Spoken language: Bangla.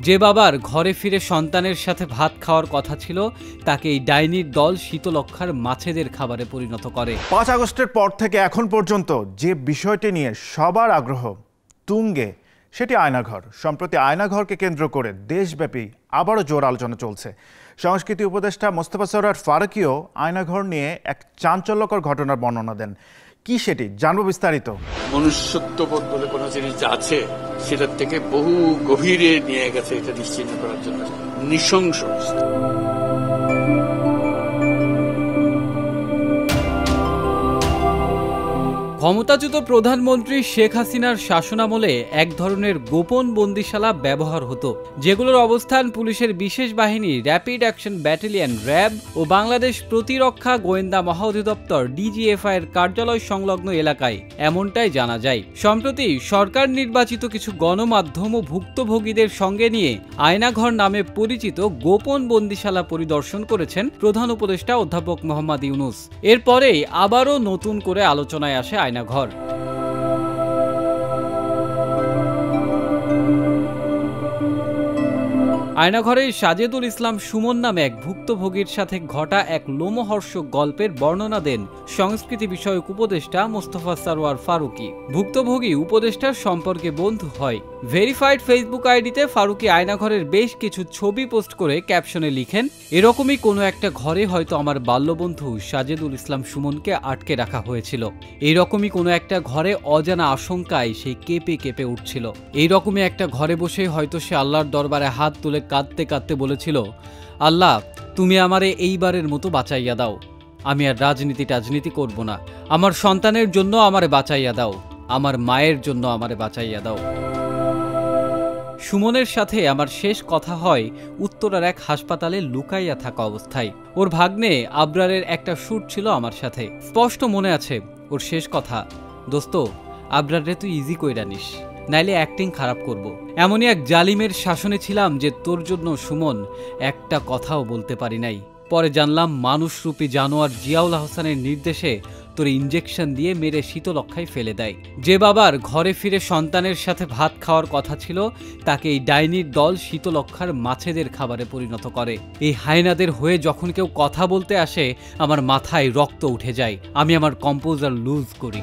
যে বাবার ঘরে ফিরে সন্তানের সাথে ভাত খাওয়ার কথা ছিল তাকে এই ডাইনির দল শীতলক্ষার মাছেদের খাবারে পরিণত করে। 5 আগস্টের পর থেকে এখন পর্যন্ত যে বিষয়টি নিয়ে সবার আগ্রহ তুঙ্গে সেটি আয়নাঘর। সম্প্রতি আয়নাঘরকে কেন্দ্র করে দেশব্যাপী আবারও জোর আলোচনা চলছে। সংস্কৃতি উপদেষ্টা মোস্তফা সরোয়ার ফারুকীও আয়নাঘর নিয়ে এক চাঞ্চল্যকর ঘটনার বর্ণনা দেন। কি সেটি জানবো বিস্তারিত। মনুষ্যত্ববোধ বলে কোনো জিনিস আছে সেটার থেকে বহু গভীরে নিয়ে গেছে এটা নিশ্চিন্ন করার জন্য নৃশংস। ক্ষমতাচ্যুত প্রধানমন্ত্রী শেখ হাসিনার শাসনামলে এক ধরনের গোপন বন্দিশালা ব্যবহার হতো, যেগুলোর অবস্থান পুলিশের বিশেষ বাহিনী র্যাপিড অ্যাকশন ব্যাটালিয়ন র্যাব ও বাংলাদেশ প্রতিরক্ষা গোয়েন্দা মহাঅধিদপ্তর ডিজিএফআই এর কার্যালয় সংলগ্ন এলাকায়, এমনটাই জানা যায়। সম্প্রতি সরকার নির্বাচিত কিছু গণমাধ্যম ও ভুক্তভোগীদের সঙ্গে নিয়ে আয়নাঘর নামে পরিচিত গোপন বন্দিশালা পরিদর্শন করেছেন প্রধান উপদেষ্টা অধ্যাপক মোহাম্মদ ইউনূস। এরপরেই আবারও নতুন করে আলোচনায় আসে আয়নাঘর। আয়নাঘরে সাজেদুল ইসলাম সুমন নামে এক ভুক্তভোগীর সাথে ঘটা এক লোমহর্ষক গল্পের বর্ণনা দেন সংস্কৃতি বিষয়ক উপদেষ্টা মোস্তফা সরোয়ার ফারুকী। ভুক্তভোগী উপদেষ্টার সম্পর্কে বন্ধু হয়। ভেরিফাইড ফেসবুক আইডিতে ফারুকী আয়নাঘরের বেশ কিছু ছবি পোস্ট করে ক্যাপশনে লিখেন, এরকমই কোনো একটা ঘরে হয়তো আমার বাল্যবন্ধু সাজেদুল ইসলাম সুমনকে আটকে রাখা হয়েছিল। এইরকমই কোনো একটা ঘরে অজানা আশঙ্কায় সে কেঁপে কেঁপে উঠছিল। এইরকমই একটা ঘরে বসে হয়তো সে আল্লাহর দরবারে হাত তুলে কাঁদতে কাঁদতে বলেছিল, আল্লাহ তুমি আমারে এইবারের মতো বাঁচাইয়া দাও, আমি আর রাজনীতি করব না, আমার সন্তানের জন্য আমারে বাঁচাইয়া দাও, আমার মায়ের জন্য আমারে বাঁচাইয়া দাও। সুমনের সাথে আমার শেষ কথা হয় উত্তরার এক হাসপাতালে লুকাইয়া থাকা অবস্থায়। ওর ভাগ্নে আবরারের একটা শ্যুট ছিল আমার সাথে। স্পষ্ট মনে আছে ওর শেষ কথা, দোস্ত আবরারে তুই ইজি কইরা নিস, নাইলে অ্যাক্টিং খারাপ করব। এমনই এক জালিমের শাসনে ছিলাম যে তোর জন্য সুমন একটা কথাও বলতে পারি নাই। পরে জানলাম মানুষরূপী জানোয়ার জিয়াউল হাসানের নির্দেশে তোর ইনজেকশন দিয়ে মেরে শীতলক্ষায় ফেলে দেয়। যে বাবার ঘরে ফিরে সন্তানের সাথে ভাত খাওয়ার কথা ছিল তাকে এই ডাইনির দল শীতলক্ষার মাছেদের খাবারে পরিণত করে। এই হায়নাদের হয়ে যখন কেউ কথা বলতে আসে আমার মাথায় রক্ত উঠে যায়, আমি আমার কম্পোজার লুজ করি।